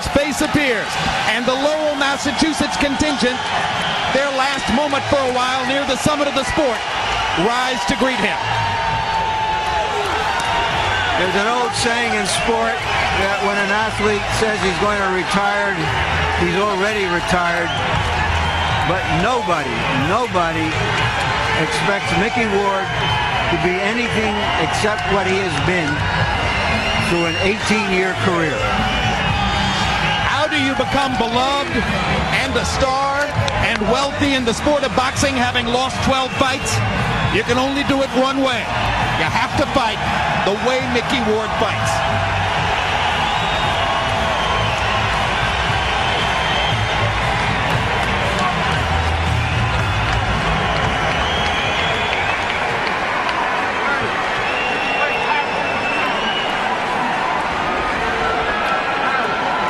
Ward's face appears, and the Lowell, Massachusetts contingent, their last moment for a while near the summit of the sport, rise to greet him. There's an old saying in sport that when an athlete says he's going to retire, he's already retired. But nobody expects Micky Ward to be anything except what he has been through an 18-year career. How do you become beloved and a star and wealthy in the sport of boxing having lost 12 fights? You can only do it one way. You have to fight the way Micky Ward fights.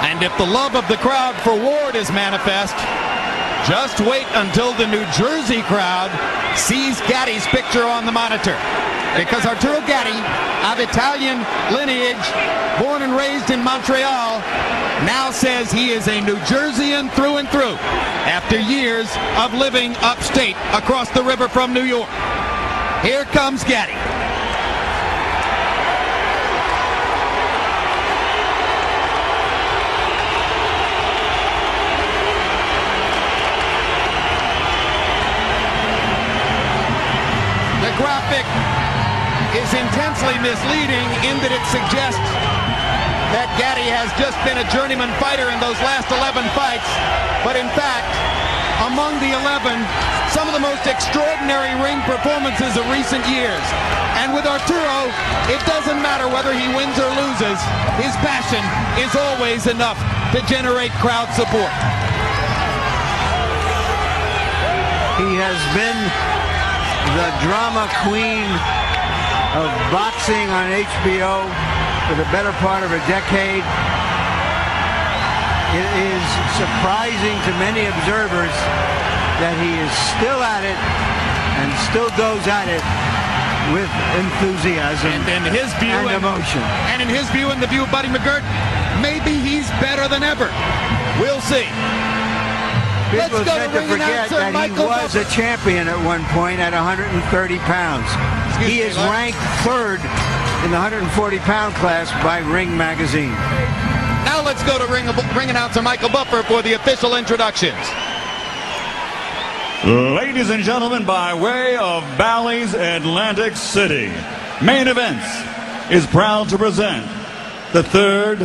And if the love of the crowd for Ward is manifest, just wait until the New Jersey crowd sees Gatti's picture on the monitor. Because Arturo Gatti, of Italian lineage, born and raised in Montreal, now says he is a New Jerseyan through and through after years of living upstate across the river from New York. Here comes Gatti. The graphic is intensely misleading in that it suggests that Gatti has just been a journeyman fighter in those last 11 fights. But in fact, among the 11, some of the most extraordinary ring performances of recent years. And with Arturo, it doesn't matter whether he wins or loses. His passion is always enough to generate crowd support. He has been the drama queen of boxing on HBO for the better part of a decade. It is surprising to many observers that he is still at it and still goes at it with enthusiasm and emotion. And in his view and the view of Buddy McGirt, maybe he's better than ever. We'll see. People tend to forget that he was a champion at one point at 130 pounds. He is ranked third in the 140-pound class by Ring Magazine. Now let's go to ring announcer Michael Buffer for the official introductions. Ladies and gentlemen, by way of Bally's Atlantic City, Main Events is proud to present the third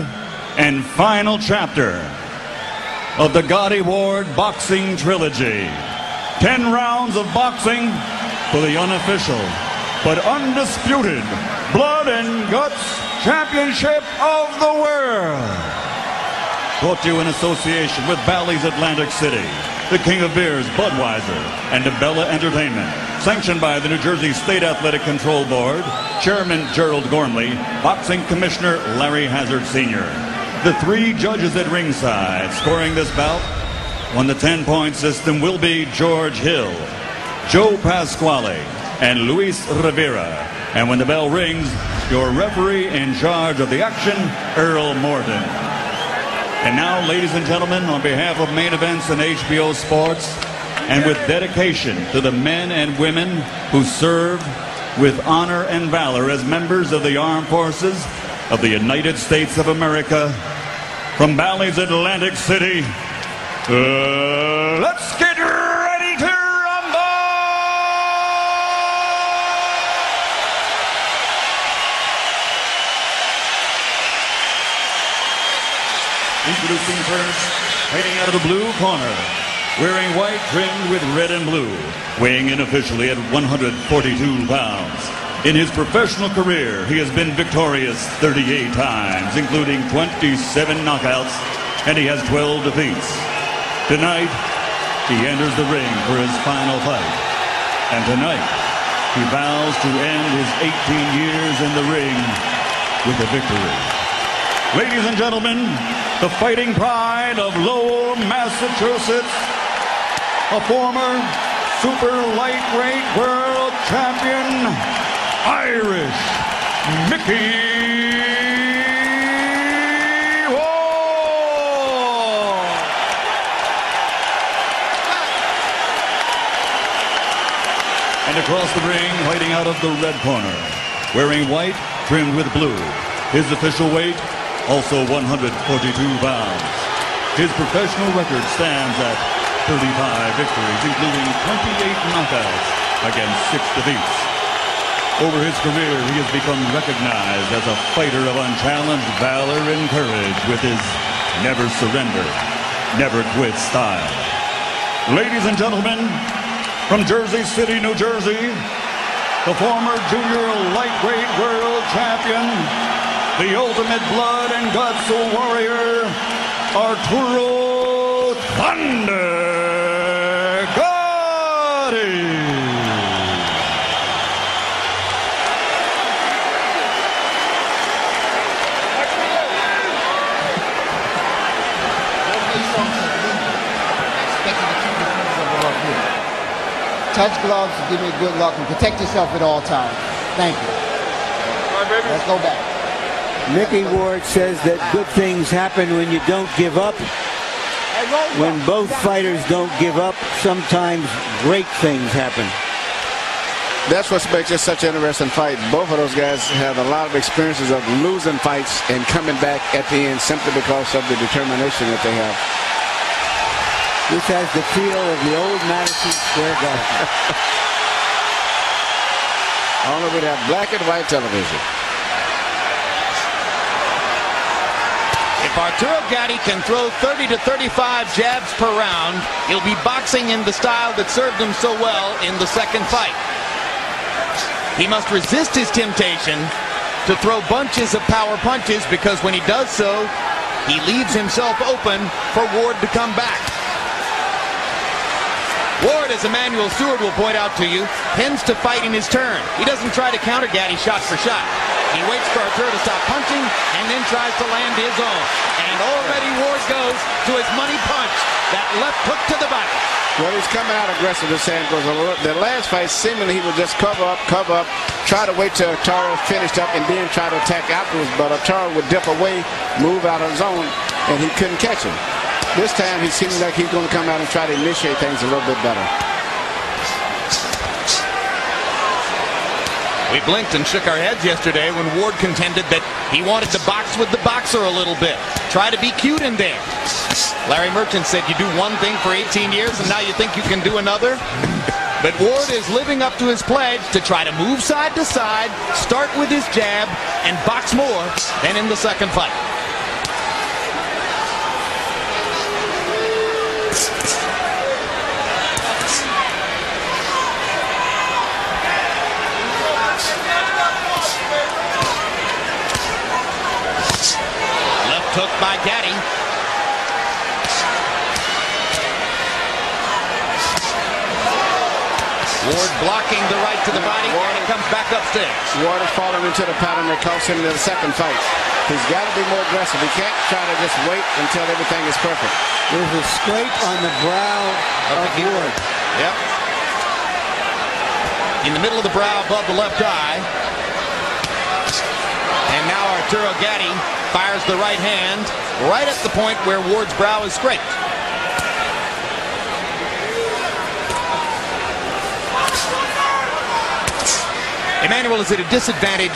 and final chapter of the Gatti Ward Boxing Trilogy. 10 rounds of boxing for the unofficial but undisputed Blood and Guts Championship of the World. Brought to you in association with Bally's Atlantic City, the King of Beers, Budweiser, and Bella Entertainment. Sanctioned by the New Jersey State Athletic Control Board, Chairman Gerald Gormley, Boxing Commissioner Larry Hazard Sr. The 3 judges at ringside scoring this bout on the 10-point system will be George Hill, Joe Pasquale, and Luis Rivera. And when the bell rings, your referee in charge of the action, Earl Morton. And now, ladies and gentlemen, on behalf of Main Events and HBO Sports, and with dedication to the men and women who serve with honor and valor as members of the armed forces of the United States of America, from Bally's Atlantic City, let's get ready to rumble! Introducing first, fighting out of the blue corner, wearing white trimmed with red and blue, weighing in officially at 142 pounds. In his professional career, he has been victorious 38 times, including 27 knockouts, and he has 12 defeats. Tonight, he enters the ring for his final fight. And tonight, he vows to end his 18 years in the ring with a victory. Ladies and gentlemen, the fighting pride of Lowell, Massachusetts, a former super lightweight world champion, Irish Micky Ward. And across the ring, fighting out of the red corner, wearing white trimmed with blue. His official weight, also 142 pounds. His professional record stands at 35 victories, including 28 knockouts against 6 defeats. Over his career, he has become recognized as a fighter of unchallenged valor and courage with his never surrender, never quit style. Ladies and gentlemen, from Jersey City, New Jersey, the former junior lightweight world champion, the ultimate blood and guts warrior, Arturo Thunder Gatti. Touch gloves to give me good luck and protect yourself at all times. Thank you. All right, baby. Let's go back. Micky Ward says that good things happen when you don't give up. When both fighters don't give up, sometimes great things happen. That's what makes it such an interesting fight. Both of those guys have a lot of experiences of losing fights and coming back at the end simply because of the determination that they have. This has the feel of the old Madison Square Garden. Only with that black and white television. If Arturo Gatti can throw 30 to 35 jabs per round, he'll be boxing in the style that served him so well in the second fight. He must resist his temptation to throw bunches of power punches, because when he does so, he leaves himself open for Ward to come back. Ward, as Emmanuel Stewart will point out to you, tends to fight in his turn. He doesn't try to counter Gatti shot for shot. He waits for Arturo to stop punching and then tries to land his own. And already Ward goes to his money punch, that left hook to the body. Well, he's coming out aggressive this hand, because the last fight, seemingly he would just cover up, try to wait till Arturo finished up and then try to attack afterwards. But Arturo would dip away, move out of his zone, and he couldn't catch him. This time, he seems like he's going to come out and try to initiate things a little bit better. We blinked and shook our heads yesterday when Ward contended that he wanted to box with the boxer a little bit. Try to be cute in there. Larry Merchant said you do one thing for 18 years and now you think you can do another? But Ward is living up to his pledge to try to move side to side, start with his jab, and box more than in the second fight. Hook by Gatti. Ward blocking the right to the body, and it comes back upstairs. Ward is falling into the pattern that cost him in the second fight. He's got to be more aggressive. He can't try to just wait until everything is perfect. There's a scrape on the brow of Ward. Yep. In the middle of the brow above the left eye. And now Arturo Gatti fires the right hand right at the point where Ward's brow is scraped. Emmanuel is at a disadvantage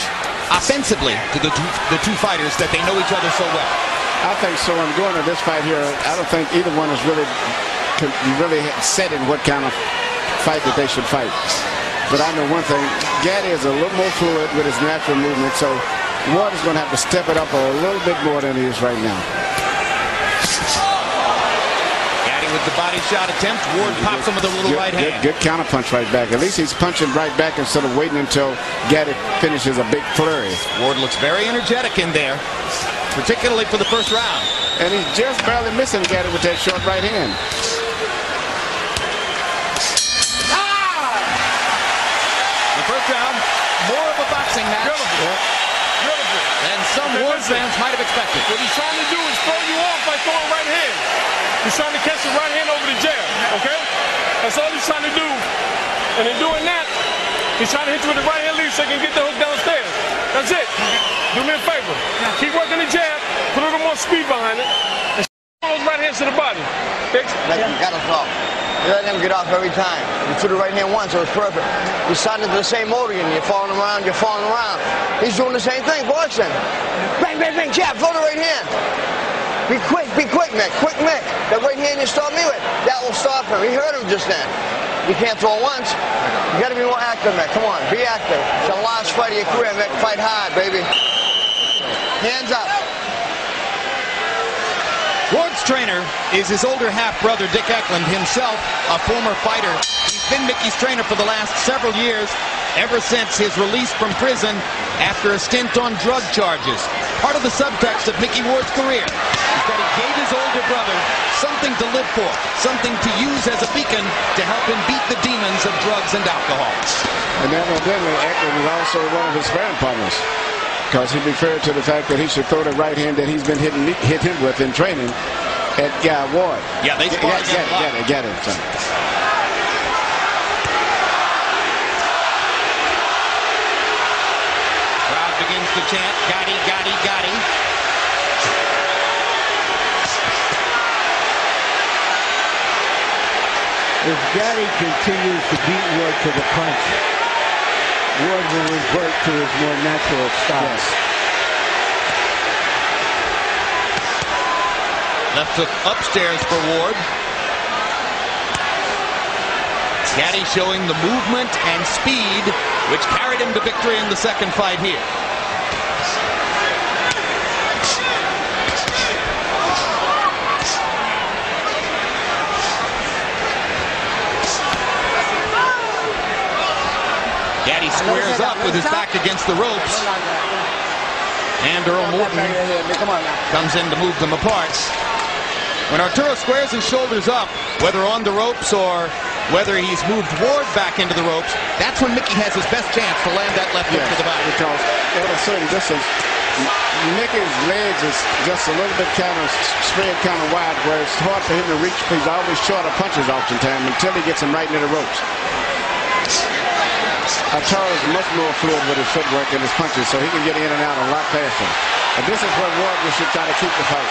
offensively to the two fighters, that they know each other so well. I think so. I'm going to this fight here. I don't think either one is really set in what kind of fight that they should fight. But I know one thing. Gatti is a little more fluid with his natural movement, so Ward is going to have to step it up a little bit more than he is right now. Gatti with the body shot attempt. Ward pops him with a little right hand. Good counter punch right back. At least he's punching right back instead of waiting until Gatti finishes a big flurry. Ward looks very energetic in there, particularly for the first round. And he's just barely missing Gatti with that short right hand. The first round, more of a boxing match. Beautiful. And some Ward fans might have expected. What he's trying to do is throw you off by throwing right hand. He's trying to catch the right hand over the jab, okay? That's all he's trying to do. And in doing that, he's trying to hit you with the right hand lead so he can get the hook downstairs. That's it. Do me a favor. Keep working the jab, put a little more speed behind it, and those right hands to the body. Okay? Like you got us off. You let him get off every time. You threw the right hand once, it was perfect. You signed into the same mode again. You're falling around, you're falling around. He's doing the same thing. Watch him. Bang, bang, bang, jab, throw the right hand. Be quick, Mick. Quick, Mick. That right hand you stopped me with, that will stop him. He hurt him just then. You can't throw once. You got to be more active, Mick. Come on, be active. It's the last fight of your career, Mick. Fight hard, baby. Hands up. Ward's trainer is his older half-brother, Dick Eklund, himself a former fighter. He's been Micky's trainer for the last several years, ever since his release from prison after a stint on drug charges. Part of the subtext of Micky Ward's career is that he gave his older brother something to live for, something to use as a beacon to help him beat the demons of drugs and alcohol. And evidently, Eklund was also one of his sparring partners, because he referred to the fact that he should throw the right hand that he's been hit him with in training at Guy Ward. Yeah, they sparred again a lot. Get it. Crowd begins to chant, Gatti, Gatti, Gatti. If Gatti continues to beat Ward to the punch, Ward will revert to his more natural style. Yes. Left hook upstairs for Ward. Gatti showing the movement and speed which carried him to victory in the second fight here. Gatti squares up with his back against the ropes. And Earl Morton comes in to move them apart. When Arturo squares his shoulders up, whether on the ropes or whether he's moved Ward back into the ropes, that's when Micky has his best chance to land that left hook to the body. Because at a certain distance, Micky's legs is just a little bit kind of spread kind of wide, where it's hard for him to reach. He's always short of punches oftentimes until he gets him right into the ropes. Arturo is much more fluid with his footwork and his punches, so he can get in and out a lot faster. But this is where Ward should try to keep the fight.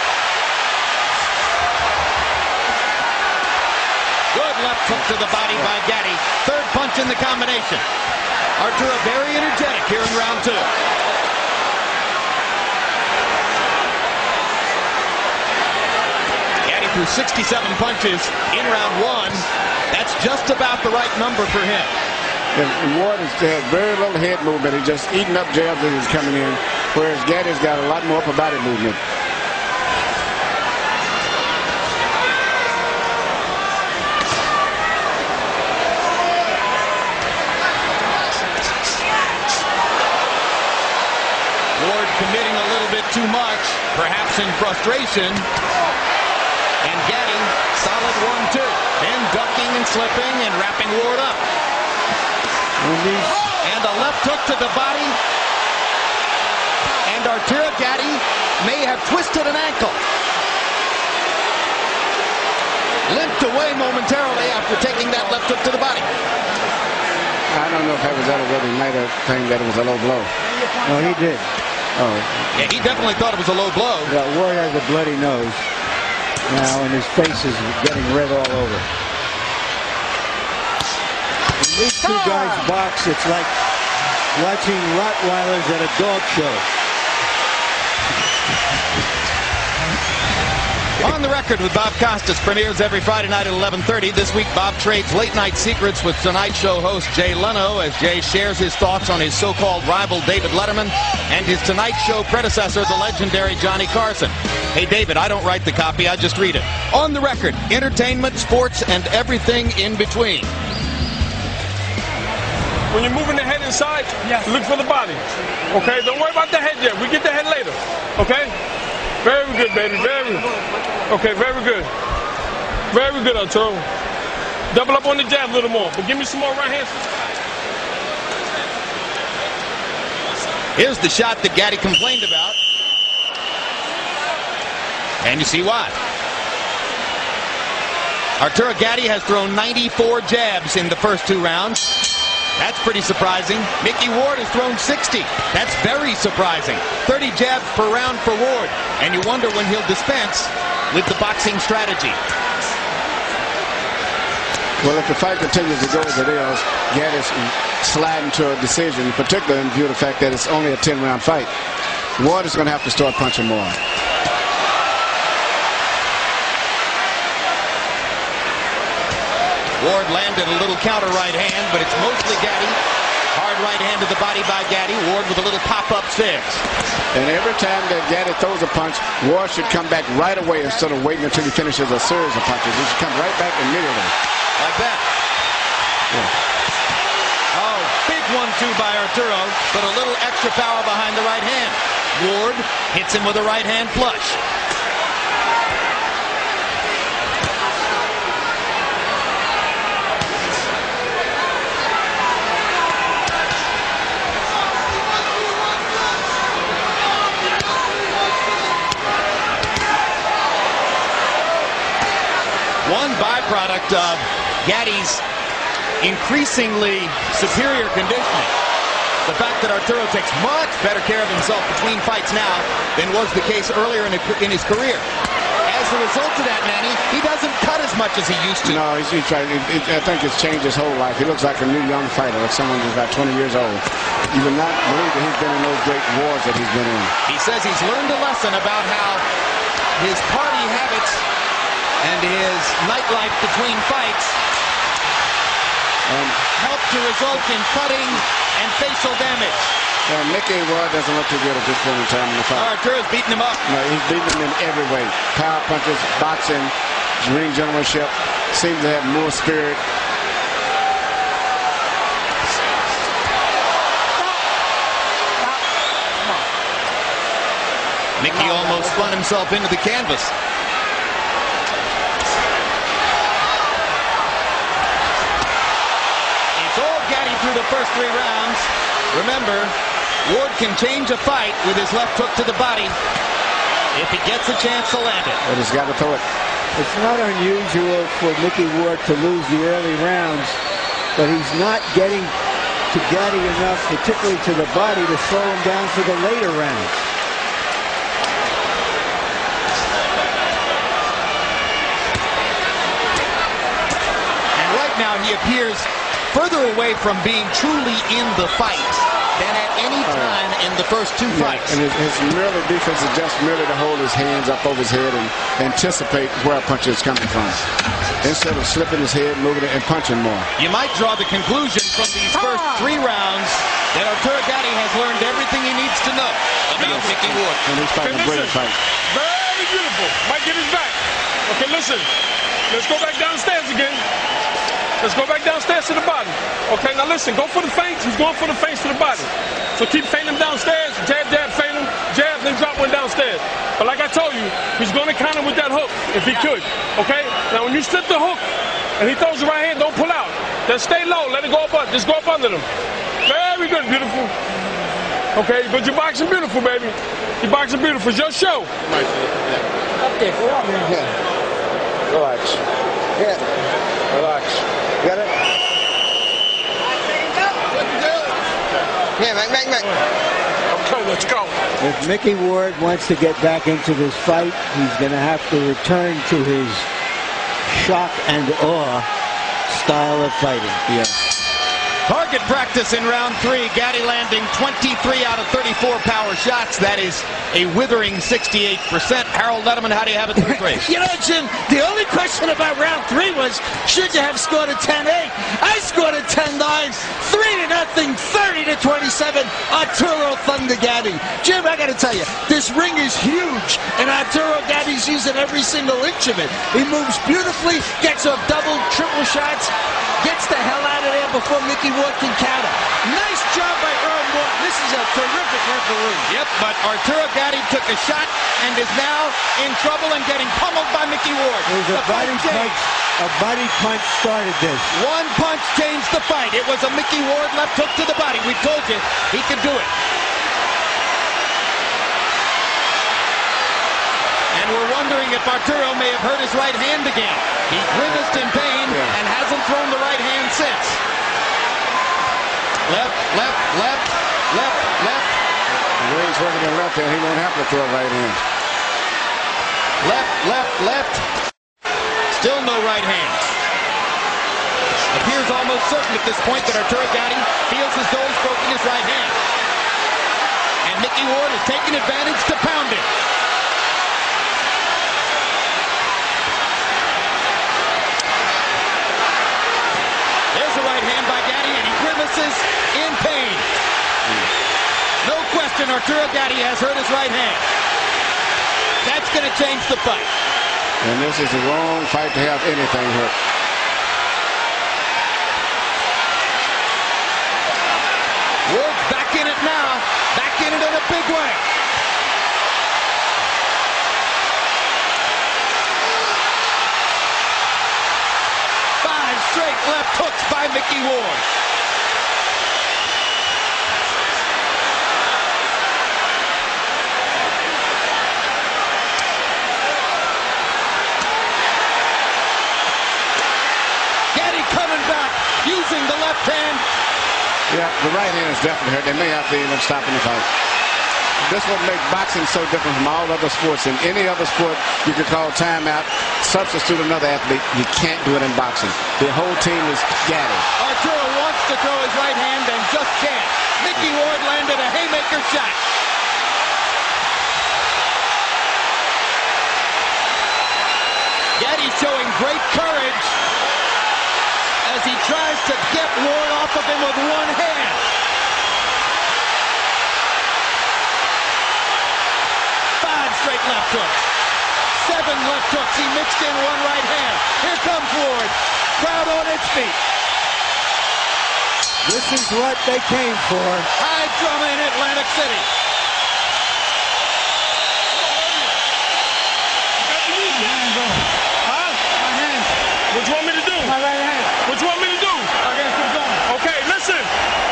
Good left hook to the body by Gatti. Third punch in the combination. Arturo very energetic here in round two. Gatti threw 67 punches in round one. That's just about the right number for him. And Ward has very little head movement. He's just eating up jabs as he's coming in, whereas Gatti's got a lot more upper body movement. Ward committing a little bit too much, perhaps in frustration. And Gatti, solid 1-2. Then ducking and slipping and wrapping Ward up. And a left hook to the body. And Arturo Gatti may have twisted an ankle. Limped away momentarily after taking that left hook to the body. I don't know if that was that or whether he might have claimed that it was a low blow. No, he did. Oh. Yeah, he definitely thought it was a low blow. Yeah, Ward has a bloody nose now, and his face is getting red all over. When these two guys box, it's like watching Rottweilers at a dog show. On the Record with Bob Costas premieres every Friday night at 11:30. This week, Bob trades late night secrets with Tonight Show host Jay Leno as Jay shares his thoughts on his so-called rival David Letterman and his Tonight Show predecessor, the legendary Johnny Carson. Hey, David, I don't write the copy, I just read it. On the Record, entertainment, sports, and everything in between. When you're moving the head inside, look for the body. Okay? Don't worry about the head yet. We get the head later. Okay? Very good, baby. Very good. Okay, very good. Very good, Arturo. Double up on the jab a little more, but give me some more right hands. Here's the shot that Gatti complained about. And you see why. Arturo Gatti has thrown 94 jabs in the first two rounds. That's pretty surprising. Micky Ward has thrown 60. That's very surprising. 30 jabs per round for Ward. And you wonder when he'll dispense with the boxing strategy. Well, if the fight continues to go as it is, Gatti's sliding to a decision, particularly in view of the fact that it's only a 10-round fight. Ward is going to have to start punching more. Ward landed a little counter right hand, but it's mostly Gatti. Hard right hand to the body by Gatti. Ward with a little pop upstairs. And every time that Gatti throws a punch, Ward should come back right away instead of waiting until he finishes a series of punches. He should come right back immediately. Like that. Yeah. Oh, big 1-2 by Arturo, but a little extra power behind the right hand. Ward hits him with a right hand flush. One byproduct of Gatti's increasingly superior conditioning, the fact that Arturo takes much better care of himself between fights now than was the case earlier in his career. As a result of that, Manny, he doesn't cut as much as he used to. No, he's trying. I think it's changed his whole life. He looks like a new young fighter, like someone who's about 20 years old. You would not believe that he's been in those great wars that he's been in. He says he's learned a lesson about how his party habits and his nightlife between fights help to result in cutting and facial damage. Micky Ward doesn't look too good at this point in time in the fight. Arturo's beating him up. No, he's beating him in every way. Power punches, boxing, ring gentlemanship. Seems to have more spirit. Micky almost spun himself into the canvas. Through the first 3 rounds. Remember, Ward can change a fight with his left hook to the body if he gets a chance to land it. But he's got to throw it. It's not unusual for Micky Ward to lose the early rounds, but he's not getting to Gatti enough, particularly to the body, to slow him down for the later rounds. And right now he appears further away from being truly in the fight than at any time in the first 2 fights. And his merely defense is just merely to hold his hands up over his head and anticipate where a punch is coming from, instead of slipping his head, moving it, and punching more. You might draw the conclusion from these first 3 rounds that Arturo Gatti has learned everything he needs to know about Micky Ward. And he's fighting a brilliant fight. Very beautiful. Might get his back. Okay, listen. Let's go back downstairs again. Let's go back downstairs to the body. Okay, now listen, go for the feints. He's going for the feints to the body. So keep feinting him downstairs. Jab, jab, feint him. Jab, then drop one downstairs. But like I told you, he's going to counter with that hook if he could. Okay? Now when you slip the hook and he throws the right hand, don't pull out. Just stay low. Let it go up. Just go up under them. Very good, beautiful. Okay, but you're boxing beautiful, baby. You're boxing beautiful. It's your show. Up there, Relax. Yeah. Relax. Got it? Yeah, Mac. Okay, let's go. If Micky Ward wants to get back into this fight, he's going to have to return to his shock and awe style of fighting. Yeah. Target practice in round 3. Gatti landing 23 out of 34 power shots. That is a withering 68%. Harold Letterman, how do you have it through 3? You know, Jim, the only question about round 3 was, should you have scored a 10-8? I scored a 10-9, 3-0, 30-27. Arturo Thunder Gatti. Jim, I got to tell you, this ring is huge, and Arturo Gatti's using every single inch of it. He moves beautifully, gets off double, triple shots, gets the hell out of there before Micky Ward can counter. Nice job by Earl Morton. This is a terrific referee. Yep, but Arturo Gatti took a shot and is now in trouble and getting pummeled by Micky Ward. There's a body punch. A body punch started this. One punch changed the fight. It was a Micky Ward left hook to the body. We told you he could do it. And we're wondering if Arturo may have hurt his right hand again. He grimaced in pain and hasn't thrown the right hand since. Left, left, left, left, left. The way he's working the left hand, he won't have to throw a right hand. Left, left, left. Still no right hand. Appears almost certain at this point that Arturo Gatti feels as though he's broken his right hand. And Micky Ward is taking advantage to pound it. There's a right hand by Gatti, and he grimaces in pain. No question, Arturo Gatti has hurt his right hand. That's going to change the fight. And this is the wrong fight to have anything hurt. Ward's back in it now. Back in it in a big way. Five straight left hooks by Micky Ward. Gatti coming back, using the left hand. Yeah, the right hand is definitely hurt. They may have to even stop in the fight. This would make boxing so different from all other sports. In any other sport, you could call timeout, substitute another athlete. You can't do it in boxing. The whole team is Gatti. Arturo wants to throw his right hand and just can't. Micky Ward landed a haymaker shot. Gatti showing great courage as he tries to get Ward off of him with one hand. Five straight left hooks. Seven left hooks. He mixed in one right hand. Here comes Ward. Crowd on its feet. This is what they came for. High drama in Atlantic City. What you want me to do? My right hand. What you want me to do? Against the gun. Okay, listen.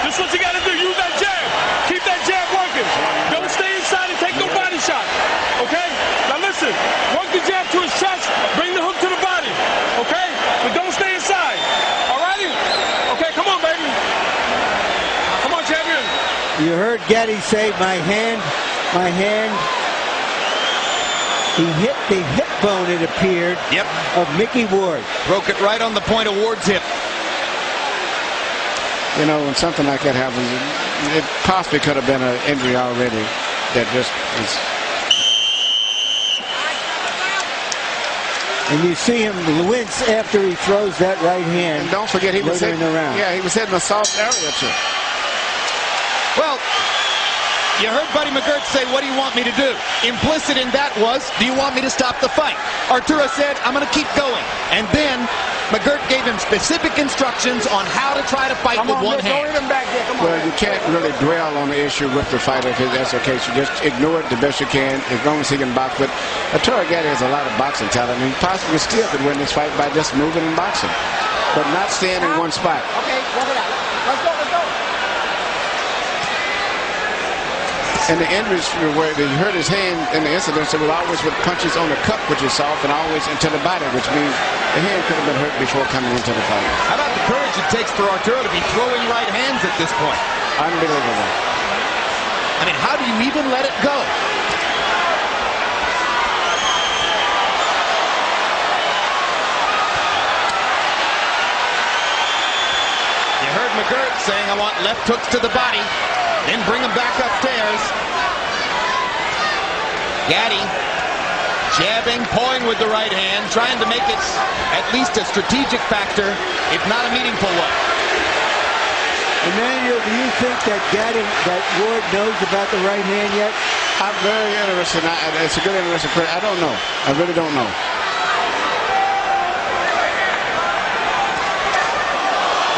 This is what you got to do. Use that jab. Keep that jab working. Don't stay inside and take no body shot. Okay? Now listen. Work the jab to his chest. Bring the hook to the body. Okay? But don't stay inside. All righty? Okay, come on, baby. Come on, champion. You heard Gatti say, my hand, my hand. He hit the hip bone, it appeared, of Micky Ward. Broke it right on the point of Ward's hip. You know, when something like that happens, it possibly could have been an injury already that just is. And you see him wince after he throws that right hand. And don't forget, he was hitting around. Yeah, he was hitting a soft area too. Well, you heard Buddy McGirt say, what do you want me to do? Implicit in that was, do you want me to stop the fight? Arturo said, I'm going to keep going. And then McGirt gave him specific instructions on how to try to fight with one hand. Well, you can't really dwell on the issue with the fighter if that's the case. You just ignore it the best you can as long as he can box. But Arturo Gatti has a lot of boxing talent, and he possibly still could win this fight by just moving and boxing, but not staying in one spot. Okay, walk it out. Let's go, let's go. And the injuries where he hurt his hand in the incidents, it was always with punches on the cup, which is soft, and always into the body, which means the hand could have been hurt before coming into the fight. How about the courage it takes for Arturo to be throwing right hands at this point? Unbelievable. I mean, how do you even let it go? You heard McGirt saying, I want left hooks to the body, then bring him back upstairs. Gatti jabbing, pawing with the right hand, trying to make it at least a strategic factor, if not a meaningful one. Emmanuel, do you think that Ward knows about the right hand yet? I'm very interested. It's a good interesting question. I don't know. I really don't know.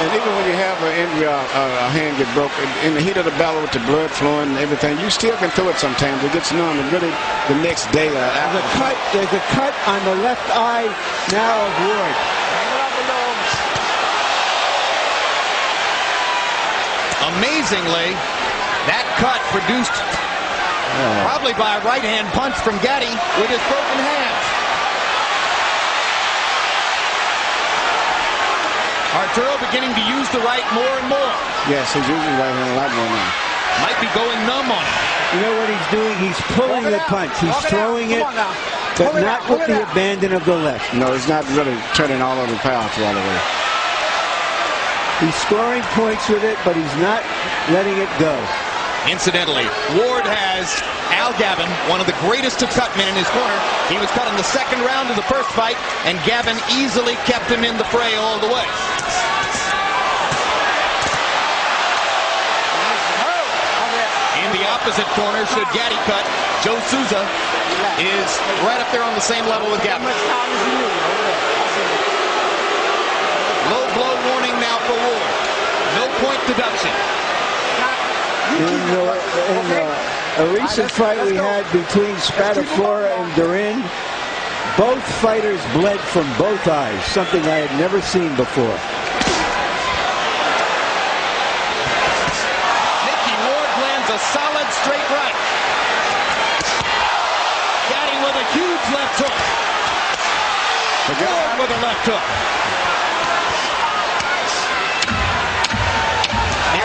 And even when you have an injury, a hand get broken, in the heat of the battle with the blood flowing and everything, you still can throw it sometimes. It gets numb, and really the next day. There's a cut on the left eye now of Ward. Amazingly, that cut produced probably by a right hand punch from Gatti with his broken hands. Arturo beginning to use the right more and more. Yes, he's using the right hand a lot more now. Might be going numb on it. You know what he's doing? He's pulling the punch. He's throwing it but not with the abandon of the left. No, he's not really turning all over the power all the way. He's scoring points with it, but he's not letting it go. Incidentally, Ward has Al Gavin, one of the greatest of cut men, in his corner. He was cut in the second round of the first fight, and Gavin easily kept him in the fray all the way. In the opposite corner, should Gatti cut, Joe Souza is right up there on the same level with Gavin. Low blow warning now for Ward. No point deduction. In a recent fight we had between Spadafora and Durin, both fighters bled from both eyes, something I had never seen before. Micky Ward lands a solid straight right. Gatti with a huge left hook. Ward with a left hook.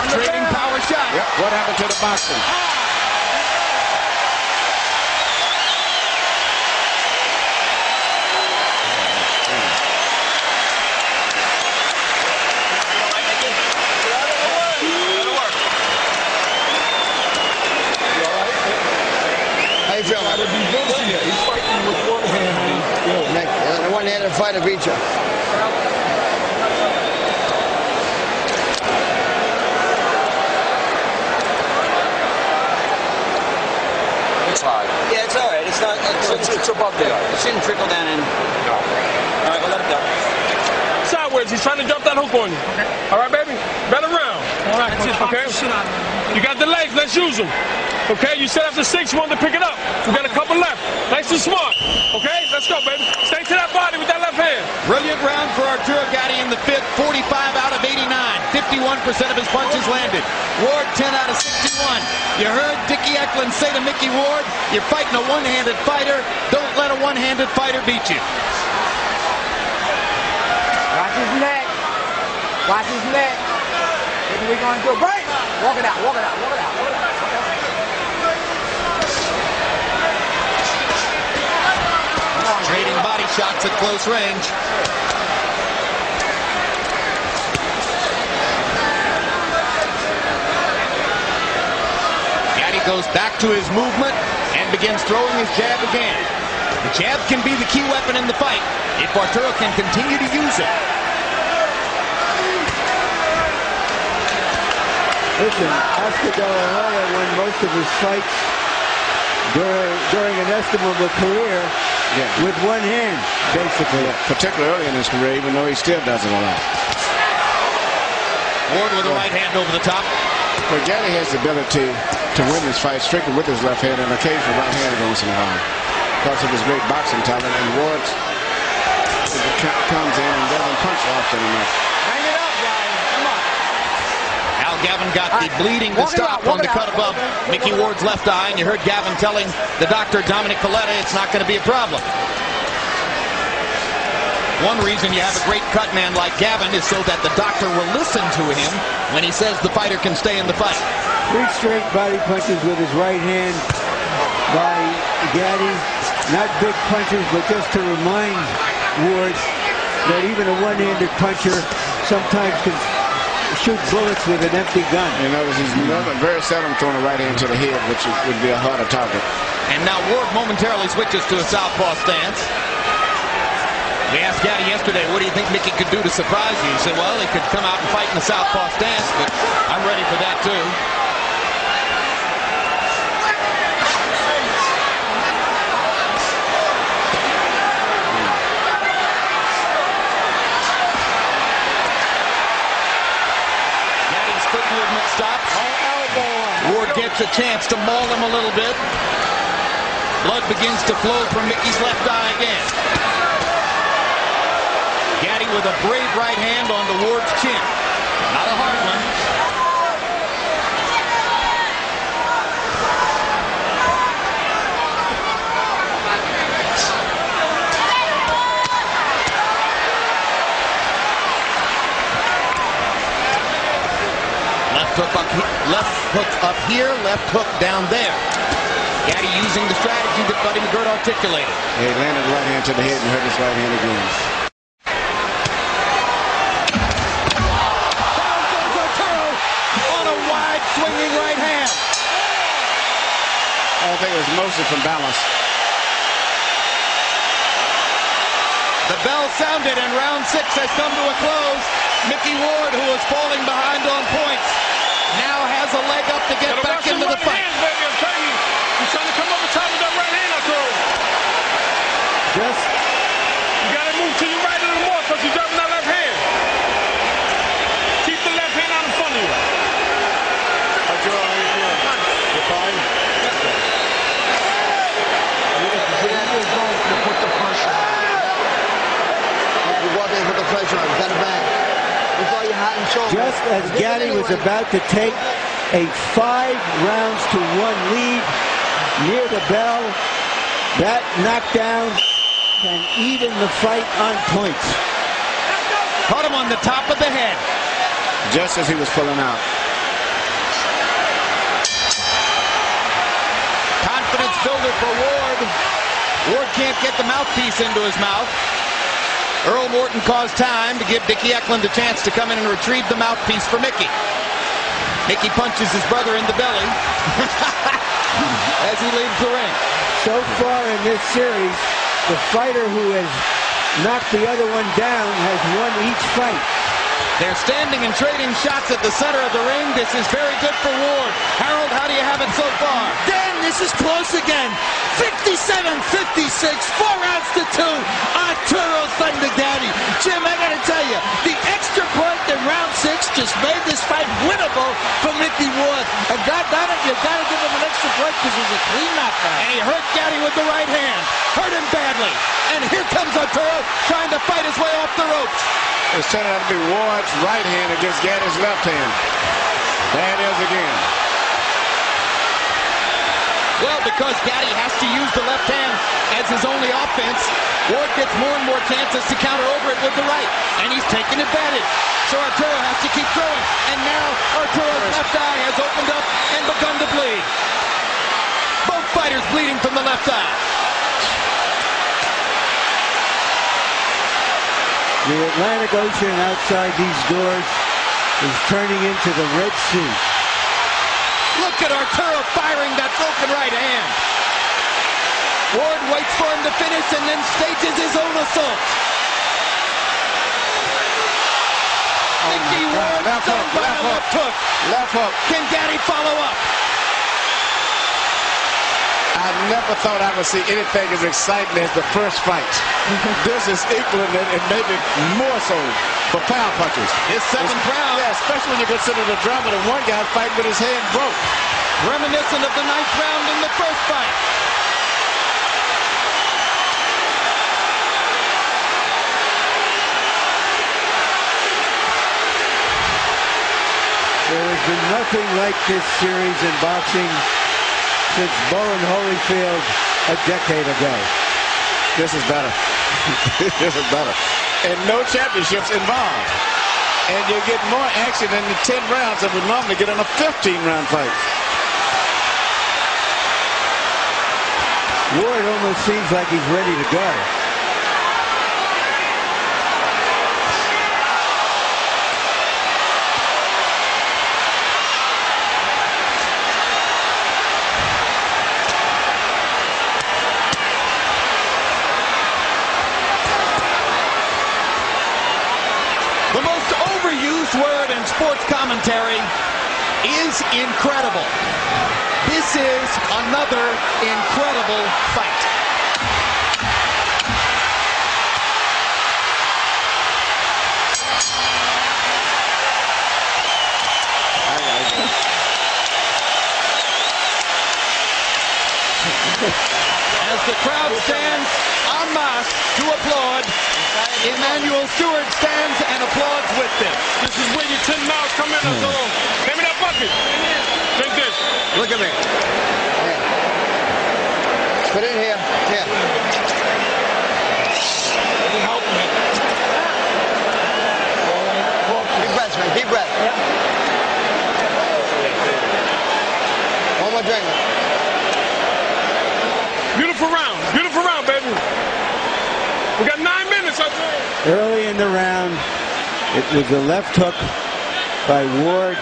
Trading power shot. Yep. What happened to the boxing? How you feel? He's fighting with one hand. The one-handed fighter beat you. Yeah, it's all right. It's not. It's above the eye. It shouldn't trickle down in. No. All right, we'll let it go. Sideways. He's trying to drop that hook on you. Okay. All right, baby. Better round. All right. That's it. Okay. You got the legs. Let's use them. Okay. You set after 6. You wanted to pick it up. We got a couple left. Nice and smart. Okay. Let's go, baby. Stay to that body with that left hand. Brilliant round for Arturo Gatti in the fifth. 45 out of 89. 51% of his punches landed. Ward 10 out of 61. You heard Dickie Eklund say to Micky Ward, you're fighting a one-handed fighter. Don't let a one-handed fighter beat you. Watch his neck. Watch his neck. What are we going to do? Break! Walk it out, walk it out, walk it out, walk it out. Trading body shots at close range. Gatti goes back to his movement and begins throwing his jab again. The jab can be the key weapon in the fight if Arturo can continue to use it. Listen, Oscar De La Hoya won most of his fights during an estimable career with one hand, basically. Yeah, particularly early in his career, even though he still does it a lot. Ward with a right hand over the top. But Gatti has the ability to win this fight strictly with his left hand and occasionally right hand once in a while because of his great boxing talent. And Ward comes in and doesn't punch often enough. Hang it up, guys. Come on. Al Gavin got the bleeding to stop on the cut above Micky Ward's left eye, and you heard Gavin telling the doctor, Dominic Coletta, it's not going to be a problem. One reason you have a great cut man like Gavin is so that the doctor will listen to him when he says the fighter can stay in the fight. 3 straight body punches with his right hand by Gatti. Not big punches, but just to remind Ward that even a one-handed puncher sometimes can shoot bullets with an empty gun. You know, he's very seldom throwing a right hand to the head, which would be a harder target. And now Ward momentarily switches to a southpaw stance. We asked Gatti yesterday, what do you think Micky could do to surprise you? He said, well, he could come out and fight in the southpaw stance, but I'm ready for that too. Gatti's foot movement stops. Ward gets a chance to maul him a little bit. Blood begins to flow from Micky's left eye again. Gatti with a brave right hand on the Ward's chin. Not a hard one. Left hook up here, left hook down there. Gatti using the strategy that Buddy McGirt articulated. He landed the right hand to the head and hurt his right hand again. Down goes Arturo on a wide swinging right hand. I think it was mostly from balance. The bell sounded and round 6 has come to a close. Micky Ward, who was falling behind on points, now has a leg up to get back into the fight. He's trying to come over top of that right hand, Arturo. Just You got to move to your right a little more because he's dropping that left hand. Keep the left hand out in front of you. Arturo, how you feeling? You're fine? Put the pressure on. You walk in and put the pressure on. Got it back. That's all you had and shoulder. Just as Gatti was about to take a 5-rounds-to-1 lead near the bell, that knockdown can even the fight on points. Caught him on the top of the head. Just as he was pulling out. Confidence builder for Ward. Ward can't get the mouthpiece into his mouth. Earl Morton caused time to give Dickie Eklund a chance to come in and retrieve the mouthpiece for Micky. Micky punches his brother in the belly as he leaves the ring. So far in this series, the fighter who has knocked the other one down has won each fight. They're standing and trading shots at the center of the ring. This is very good for Ward. Harold, how do you have it so far? Dan, this is close again. 57-56, 4 rounds to 2. Arturo Thunder Gatti. Jim, I gotta tell you, the extra point in round 6 just made this fight winnable for Micky Ward. And God damn it, you gotta give him an extra point because it was a clean knockout. And he hurt Gatti with the right hand. Hurt him badly. And here comes Arturo trying to fight his way off the ropes. It's turning out to be Ward's right hand against Gatti's left hand. There it is again. Well, because Gatti has to use the left hand as his only offense, Ward gets more and more chances to counter over it with the right. And he's taking advantage. So Arturo has to keep throwing. And now Arturo's left eye has opened up and begun to bleed. Both fighters bleeding from the left eye. The Atlantic Ocean outside these doors is turning into the Red Sea. Look at Arturo firing that broken right hand. Ward waits for him to finish and then stages his own assault. Micky Ward stunned by a left hook. Left hook. Can Gatti follow up? I never thought I would see anything as exciting as the first fight. This is equal and maybe more so for pound punches. His 7th round. Yeah, especially when you consider the drama that one guy fighting with his hand broke. Reminiscent of the 9th round in the first fight. There has been nothing like this series in boxing since Bowen Holyfield a decade ago. This is better. This is better. And no championships involved. And you get more action in the 10 rounds than we normally get in a 15-round fight. Ward almost seems like he's ready to go. The most overused word in sports commentary is incredible. This is another incredible fight. As the crowd stands en masse to applaud, Emmanuel Stewart stands and applauds with them. This is where your 10 miles come in. So, give me that bucket. Take this. Look at me. Put it in here. Here. Deep breaths, man. Deep breath. One more drink. Early in the round, it was a left hook by Ward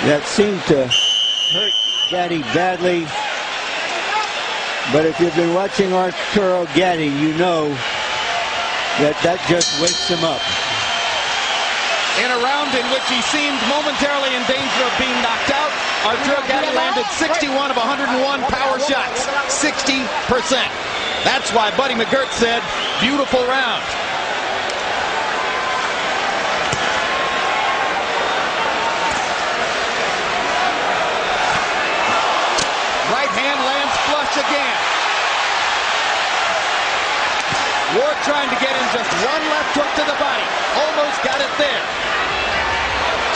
that seemed to hurt Gatti badly. But if you've been watching Arturo Gatti, you know that just wakes him up. In a round in which he seemed momentarily in danger of being knocked out, Arturo Gatti landed 61 of 101 power shots, 60%. That's why Buddy McGirt said, beautiful round. Right hand lands flush again. Ward trying to get in just one left hook to the body. Almost got it there.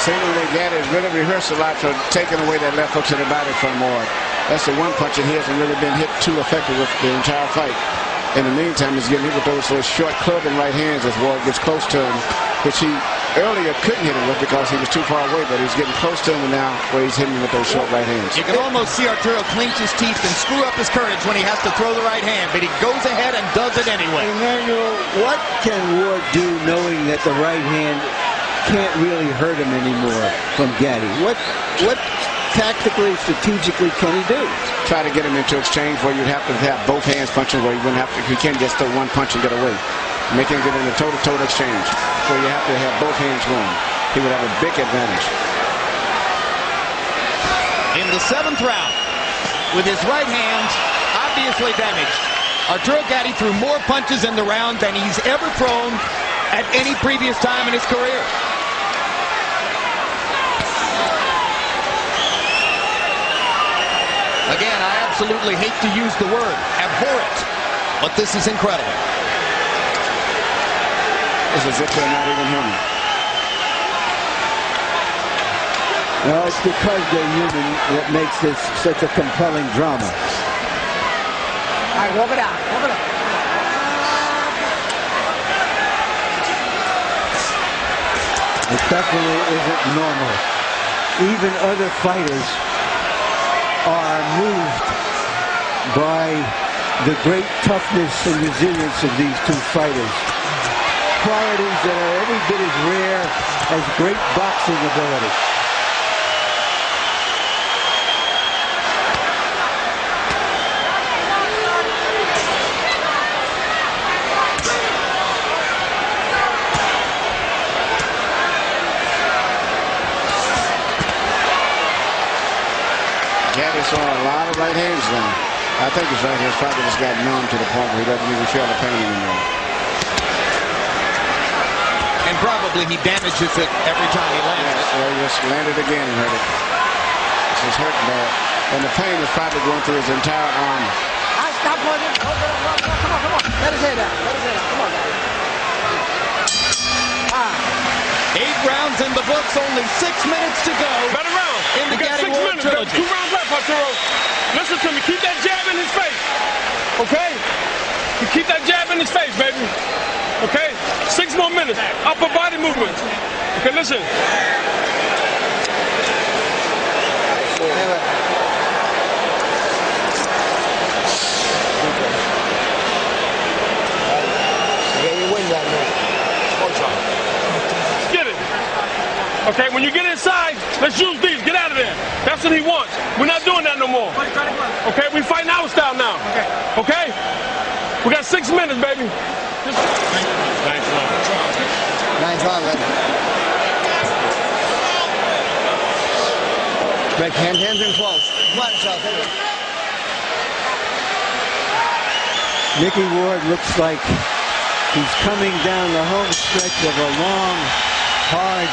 Seemingly Gatti has really rehearsed a lot for taking away that left hook to the body from Ward. That's the one punch that he hasn't really been hit too effective with the entire fight. In the meantime, he's getting hit with those short clubbing right hands as Ward gets close to him, which he earlier couldn't hit him with because he was too far away, but he's getting close to him now where he's hitting him with those short right hands. You can almost see Arturo clench his teeth and screw up his courage when he has to throw the right hand, but he goes ahead and does it anyway. Emmanuel, what can Ward do knowing that the right hand can't really hurt him anymore from Gatti? What tactically, strategically can he do? Try to get him into exchange where you'd have to have both hands punching where you wouldn't have to, he can't just throw one punch and get away. Make him get in a total exchange where you have to have both hands going. He would have a big advantage. In the 7th round, with his right hand obviously damaged, Arturo Gatti threw more punches in the round than he's ever thrown at any previous time in his career. Again, I absolutely hate to use the word abhorrent, but this is incredible. It's as if they're not even human. No, it's because they're human that makes this such a compelling drama. All right, walk it out. Walk it out. It definitely isn't normal. Even other fighters are moved by the great toughness and resilience of these two fighters. Qualities that are every bit as rare as great boxing ability. Gatti's throwing a lot of right hands now. I think his right hand's probably just got numb to the point where he doesn't even feel the pain anymore. And probably he damages it every time he lands. Yes, well, he just landed again and hurt it. This is hurting bad. And the pain is probably going through his entire arm. I stop pointing. Come on. Let his head out. Come on, guys. 8 rounds in the books, only 6 minutes to go. Better round. In the Gatti Ward trilogy. 2 rounds left, Arturo. Listen to me. Keep that jab in his face. Okay? You keep that jab in his face, baby. Okay? 6 more minutes. Upper body movement. Okay, listen. Get it. Okay, when you get inside, let's use these. Get out of there. That's what he wants. We're not doing that no more. Okay, we fighting our style now. Okay? We got 6 minutes, baby. Nice one, baby. Break hands in close. Come on, Charles. Micky Ward looks like he's coming down the home stretch of a long, hard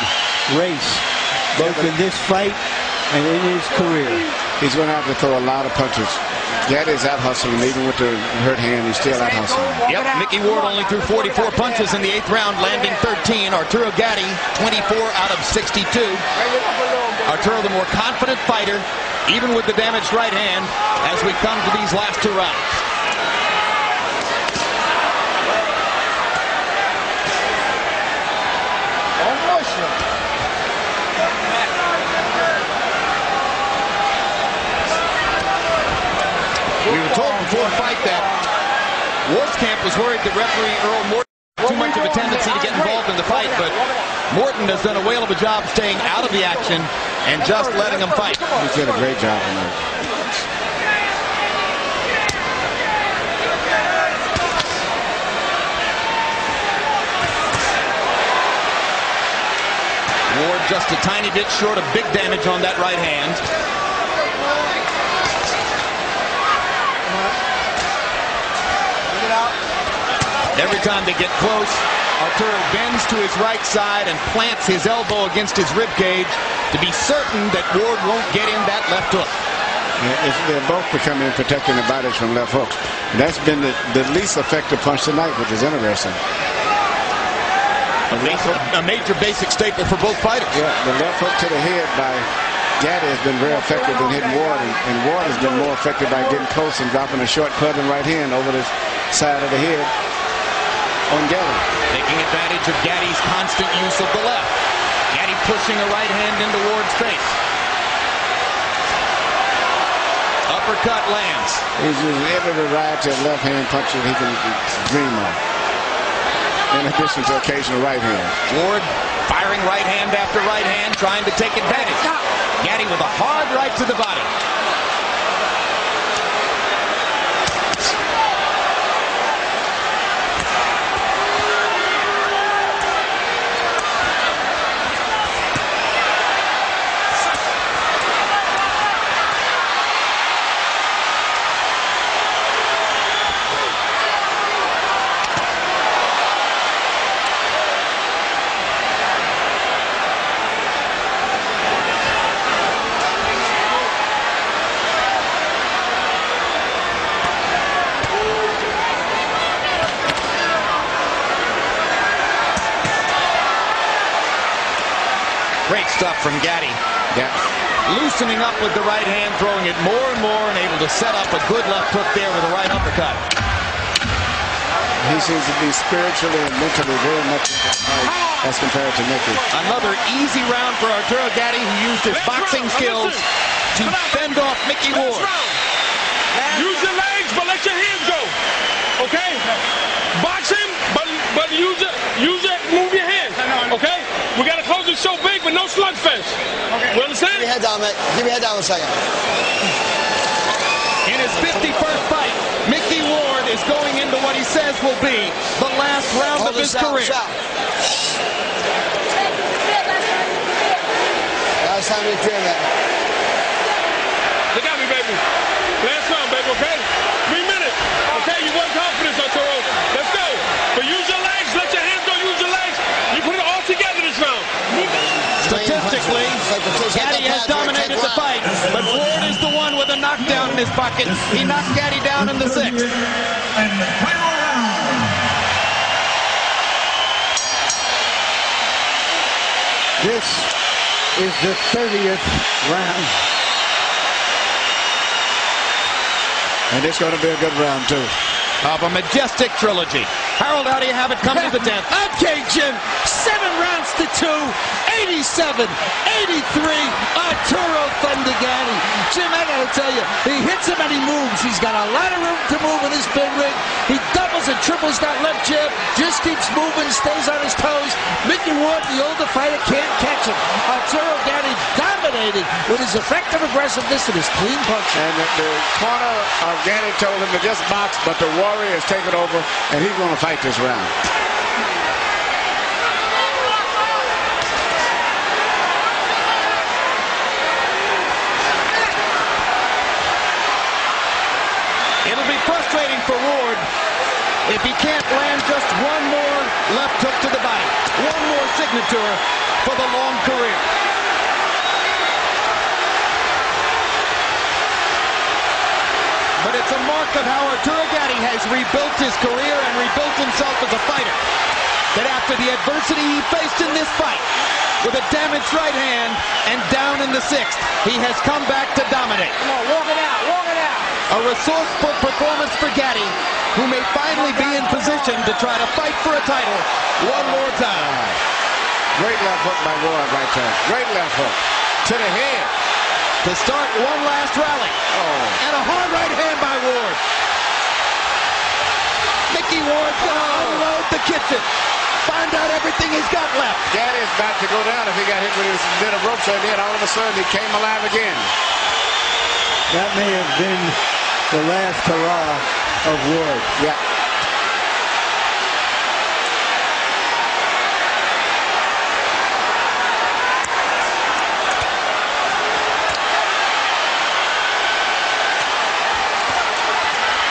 race, both in this fight and in his career. He's going to have to throw a lot of punches. Gatti's out hustling, even with the hurt hand, he's still out hustling. Yep, Micky Ward only threw 44 punches in the 8th round, landing 13. Arturo Gatti, 24 out of 62. Arturo, the more confident fighter, even with the damaged right hand, as we come to these last 2 rounds. We were told before the fight that Ward's camp was worried that referee Earl Morton had too much of a tendency to get involved in the fight, but Morton has done a whale of a job staying out of the action and just letting him fight. He did a great job on that. Ward just a tiny bit short of big damage on that right hand. Every time they get close, Arturo bends to his right side and plants his elbow against his rib cage to be certain that Ward won't get in that left hook. They're both becoming protecting the bodies from left hooks. And that's been the least effective punch tonight, which is interesting. A major basic staple for both fighters. Yeah, the left hook to the head by Gatti has been very effective in hitting Ward, and Ward has been more effective by getting close and dropping a short clubbing right hand over the side of the head on Gatti. Taking advantage of Gatti's constant use of the left. Gatti pushing a right hand into Ward's face. Uppercut lands. He's using every variety of left hand punches he can dream of, in addition to occasional right hand. Ward firing right hand after right hand, trying to take advantage. Gatti with a hard right to the body. Great stuff from Gatti. Yeah. Loosening up with the right hand, throwing it more and more, and able to set up a good left hook there with a right uppercut. He seems to be spiritually and mentally very much as compared to Micky. Another easy round for Arturo Gatti, who used his boxing skills to fend off Micky Ward. Use your legs, but let your hands go. Okay? Box him, but use it, move your hands. Okay? We got to close the show big, but no slugfest. Okay. You understand? Keep your head down, mate. Keep your head down a second. In his 51st fight, Micky Ward is going into what he says will be the last round of his career. Last time we clear that. Look at me, baby. Last round, baby, okay? 3 minutes. Okay, you worked hard for this, Arturo. Let's go. But use your legs. Let your hands go. Use your legs. You put it all together this round. Statistically, Gatti has dominated the fight, but Ward is the one with a knockdown in his pocket. He knocked Gatti down in the 6th. And the final round. This is the 30th round. And it's going to be a good round, too. Of a majestic trilogy. Harold, how do you have it come to the 10th? Okay, Jim. 7 rounds to 2. 87, 83. Arturo Thunder Gatti. Jim, I gotta tell you, he hits him and he moves. He's got a lot of room to move in this big ring. He doubles and triples that left jab. Just keeps moving, stays on his toes. Micky Ward, the older fighter, can't catch him. Arturo Gatti dominated with his effective aggressiveness and his clean punch. And the corner of Gatti told him to just box, but the Warrior has taken over, and he's going to fight this round. It'll be frustrating for Ward if he can't land just one more left hook to the body. One more signature for the long career. But it's a mark of how Arturo Gatti has rebuilt his career and rebuilt himself as a fighter. That after the adversity he faced in this fight, with a damaged right hand and down in the 6th, he has come back to dominate. Come on, walk it out, walk it out. A resourceful performance for Gatti, who may finally be in position to try to fight for a title one more time. Great left hook by Ward right there. Great left hook to the head. To start one last rally. And a hard right hand by Ward. Ward unload the kitchen. Find out everything he's got left. Gaddy's about to go down if he got hit with his bit of rope, so then all of a sudden he came alive again. That may have been the last hurrah of Ward. Yeah.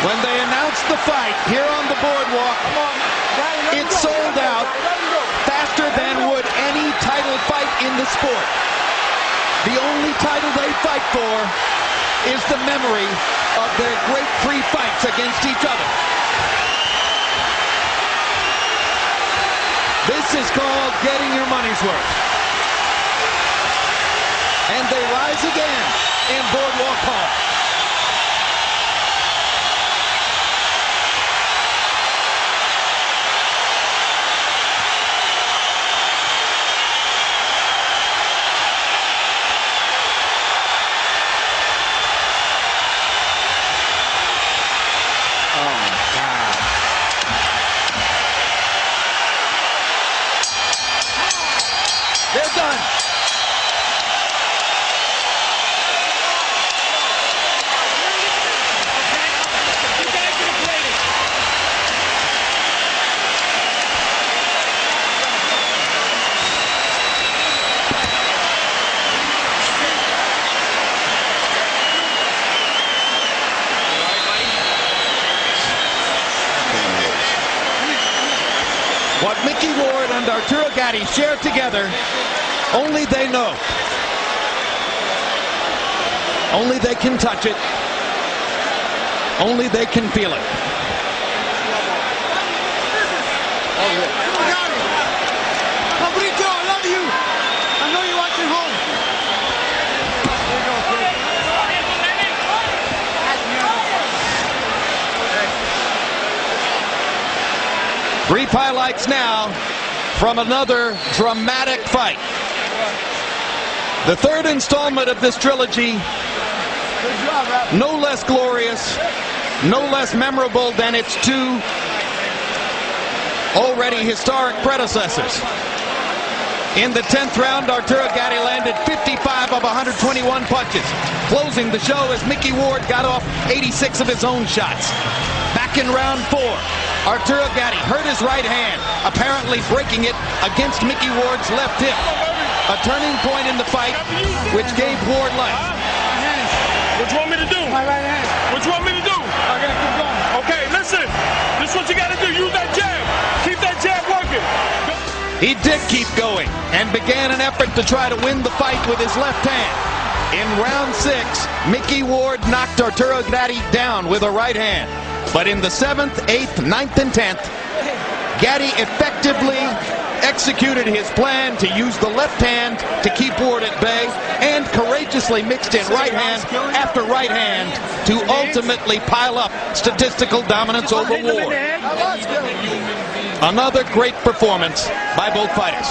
When they announced the fight here on the boardwalk, it sold out faster than would any title fight in the sport. The only title they fight for is the memory of their great 3 fights against each other. This is called getting your money's worth. And they rise again in Boardwalk Hall. They're done. What Micky Ward and Arturo Gatti share together, only they know. Only they can touch it. Only they can feel it. Pablito, I love you. I know you're watching home. Brief highlights now from another dramatic fight. The third installment of this trilogy, no less glorious, no less memorable than its 2 already historic predecessors. In the 10th round, Arturo Gatti landed 55 of 121 punches, closing the show as Micky Ward got off 86 of his own shots. Back in round 4, Arturo Gatti hurt his right hand, apparently breaking it against Micky Ward's left hip. A turning point in the fight, which gave Ward life. What you want me to do? My right hand. What you want me to do? I gotta keep going. Okay, listen. This is what you gotta do. Use that jab. Keep that jab working. He did keep going and began an effort to try to win the fight with his left hand. In round 6, Micky Ward knocked Arturo Gatti down with a right hand. But in the 7th, 8th, 9th, and 10th, Gatti effectively executed his plan to use the left hand to keep Ward at bay and courageously mixed in right hand after right hand to ultimately pile up statistical dominance over Ward. Another great performance by both fighters.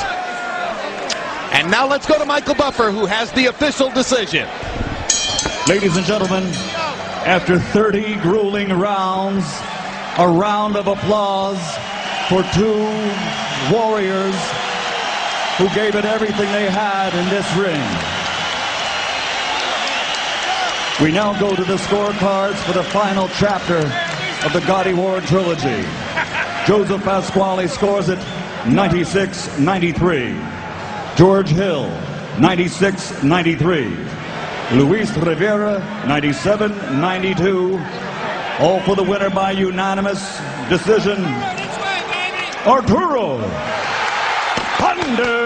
And now let's go to Michael Buffer, who has the official decision. Ladies and gentlemen, after 30 grueling rounds, a round of applause for 2 warriors who gave it everything they had in this ring. We now go to the scorecards for the final chapter of the Gatti Ward trilogy. Joseph Pasquale scores it 96-93. George Hill, 96-93. Luis Rivera, 97-92. All for the winner by unanimous decision, Arturo Gatti.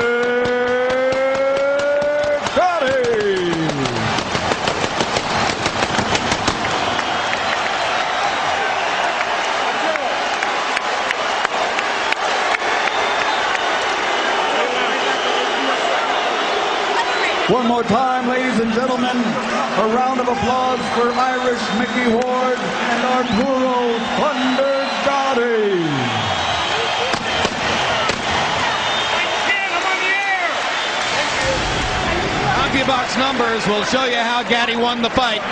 One more time, ladies and gentlemen, a round of applause for Irish Micky Ward and Arturo Thunder Gatti. CompuBox numbers will show you how Gatti won the fight.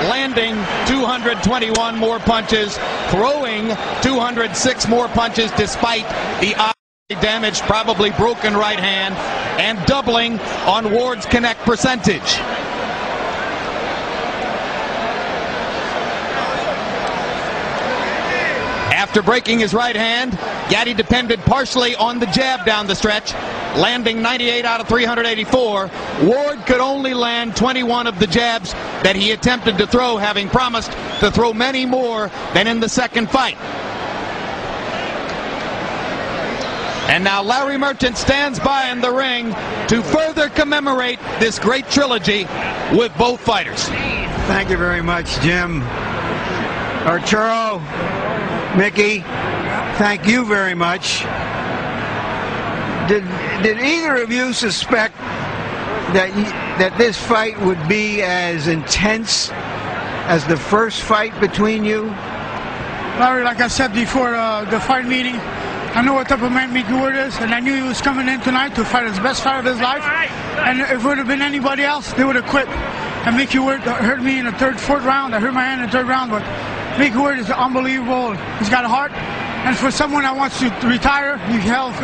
landing 221 more punches, throwing 206 more punches despite the damaged, probably broken right hand, and doubling on Ward's connect percentage. After breaking his right hand, Gatti depended partially on the jab down the stretch, landing 98 out of 384. Ward could only land 21 of the jabs that he attempted to throw, having promised to throw many more than in the second fight. And now Larry Merchant stands by in the ring to further commemorate this great trilogy with both fighters. Thank you very much, Jim. Arturo, Micky, thank you very much. Did either of you suspect that this fight would be as intense as the first fight between you? Larry, like I said before the fight meeting, I know what type of man Micky Ward is, and I knew he was coming in tonight to fight his best fight of his life. And if it would have been anybody else, they would have quit. And Micky Ward hurt me in the fourth round. I hurt my hand in the third round, but Micky Ward is unbelievable. He's got a heart. And for someone that wants to retire, he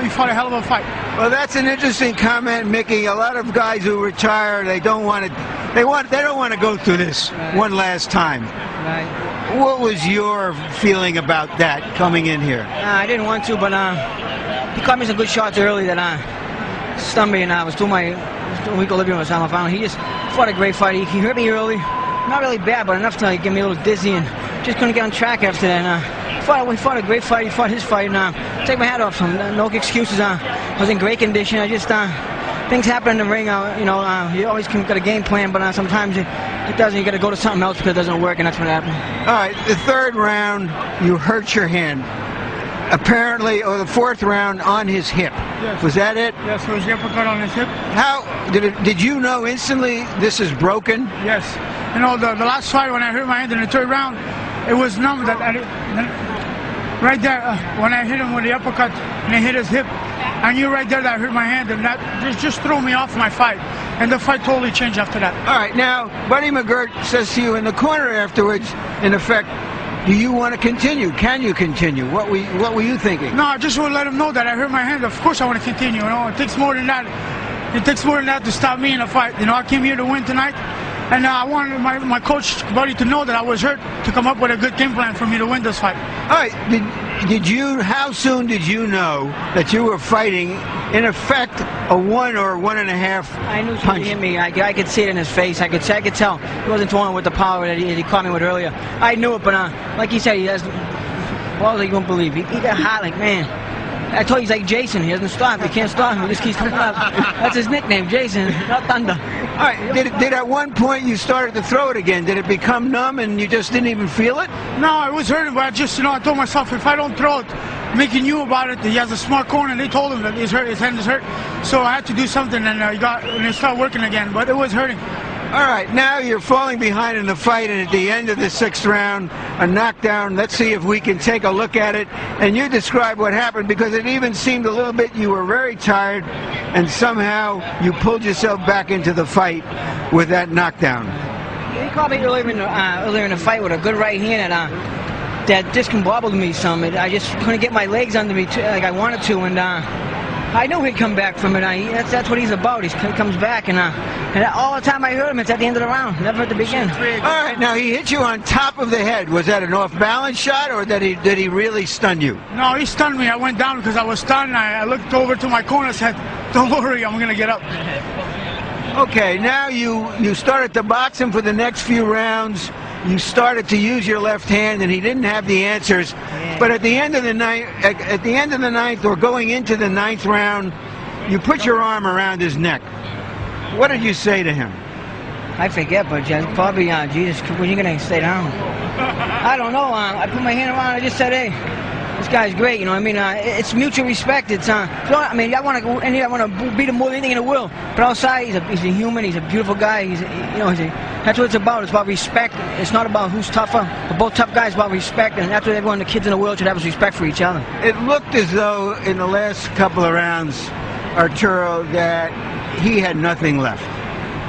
fought a hell of a fight. Well, that's an interesting comment, Micky. A lot of guys who retire, they don't want to go through this one last time. Right. What was your feeling about that coming in here? I didn't want to, but he caught me some good shots early that stunned me, and I was doing my equilibrium was on my final. He just fought a great fight. He hurt me early, not really bad, but enough to get me a little dizzy, and just couldn't get on track after that. He fought a great fight. He fought his fight, and take my hat off to him. No excuses. I was in great condition. I just things happen in the ring. You always got a game plan, but sometimes it doesn't. You got to go to something else because it doesn't work, and that's what happened. All right, the third round, you hurt your hand. Apparently, or the fourth round on his hip. Yes. Was that it? Yes, it was the uppercut on his hip. How did you know instantly this is broken? Yes. You know, the last fight when I hurt my hand in the third round, it was numb. Right there, when I hit him with the uppercut and I hit his hip, I knew right there that I hurt my hand, and that just threw me off my fight. And the fight totally changed after that. All right, now, Buddy McGirt says to you in the corner afterwards, in effect, do you want to continue? Can you continue? What were you thinking? No, I just want to let him know that I hurt my hand. Of course I want to continue. You know, it takes more than that. It takes more than that to stop me in a fight. You know, I came here to win tonight. And I wanted my coach, Buddy, to know that I was hurt, to come up with a good game plan for me to win this fight. All right, how soon did you know that you were fighting, in effect, a 1 or 1.5 I knew he hit me. I could see it in his face. I could tell. He wasn't throwing with the power that he caught me with earlier. I knew it, but like he said, he has balls that you won't believe. He got hot like, man. I told you he's like Jason. He doesn't stop. He can't stop him. He just keeps coming up. That's his nickname, Jason, not Thunder. All right. Did at one point you started to throw it again? Did it become numb and you just didn't even feel it? No, it was hurting, but I told myself if I don't throw it, Micky knew about it. He has a smart corner, and they told him that his hand is hurt. So I had to do something, and it started working again. But it was hurting. All right, now you're falling behind in the fight, and at the end of the 6th round, a knockdown. Let's see if we can take a look at it. And you describe what happened, because it even seemed a little bit you were very tired, and somehow you pulled yourself back into the fight with that knockdown. He caught me earlier in the fight with a good right hand, and that discombobbled me some. I just couldn't get my legs under me like I wanted to, and I knew he'd come back from it. That's what he's about. He comes back, and all the time I heard him, it's at the end of the round, never at the beginning. All right, now he hit you on top of the head. Was that an off-balance shot, or did he really stun you? No, he stunned me. I went down because I was stunned. I looked over to my corner and said, don't worry, I'm going to get up. Okay, now you started to box him for the next few rounds. You started to use your left hand, and he didn't have the answers. But at the end of the ninth, or going into the 9th round, you put your arm around his neck. What did you say to him? I forget, but probably, Jesus, when are you going to stay down? I don't know. I put my hand around. I just said, hey, this guy's great. You know, I mean, it's mutual respect. It's, I mean, I want to beat him more than anything in the world. But outside, he's a human. He's a beautiful guy. That's what it's about. It's about respect. It's not about who's tougher. We're both tough guys. It's about respect, and that's what everyone, the kids in the world, should have, is respect for each other. It looked as though in the last couple of rounds, Arturo, that he had nothing left.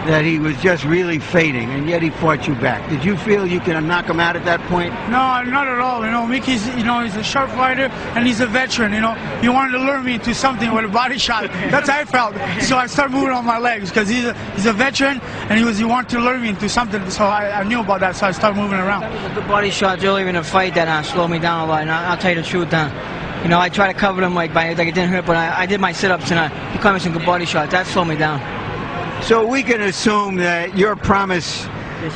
that he was just really fading, and yet he fought you back. Did you feel you could knock him out at that point? No, not at all. You know, Micky's, you know, he's a sharp fighter and he's a veteran. You know, he wanted to lure me into something with a body shot. That's how I felt. So I started moving on my legs because he's a veteran and he wanted to lure me into something. So I knew about that. So I started moving around. That was a good body shot earlier in the fight that slowed me down a lot. And I'll tell you the truth, you know, I tried to cover him like it didn't hurt, but I did my sit-ups and he caught me some good body shots. That slowed me down. So we can assume that your promise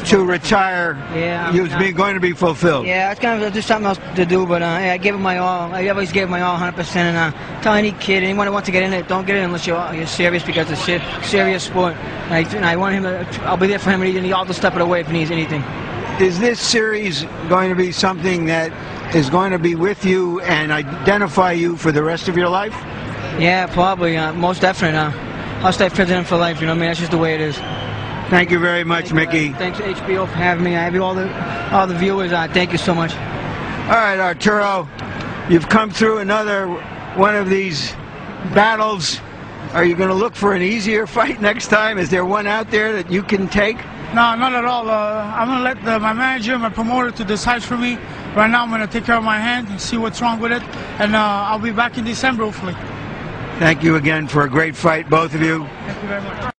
to retire is going to be fulfilled. Yeah, it's kind of just something else to do, but I gave it my all. I always gave my all 100%. And tell any kid, anyone who wants to get in it, don't get in unless you're serious, because it's a serious sport. And I want him to, I'll be there for him, and I'll just step it away if he needs anything. Is this series going to be something that is going to be with you and identify you for the rest of your life? Yeah, probably. Most definitely. I'll stay president for life, you know what I mean? That's just the way it is. Thank you very much, Micky. Thanks to HBO for having me. I have all the viewers. Thank you so much. All right, Arturo, you've come through another one of these battles. Are you going to look for an easier fight next time? Is there one out there that you can take? No, not at all. I'm going to let my manager, my promoter, to decide for me. Right now, I'm going to take care of my hand and see what's wrong with it. And I'll be back in December, hopefully. Thank you again for a great fight, both of you. Thank you very much.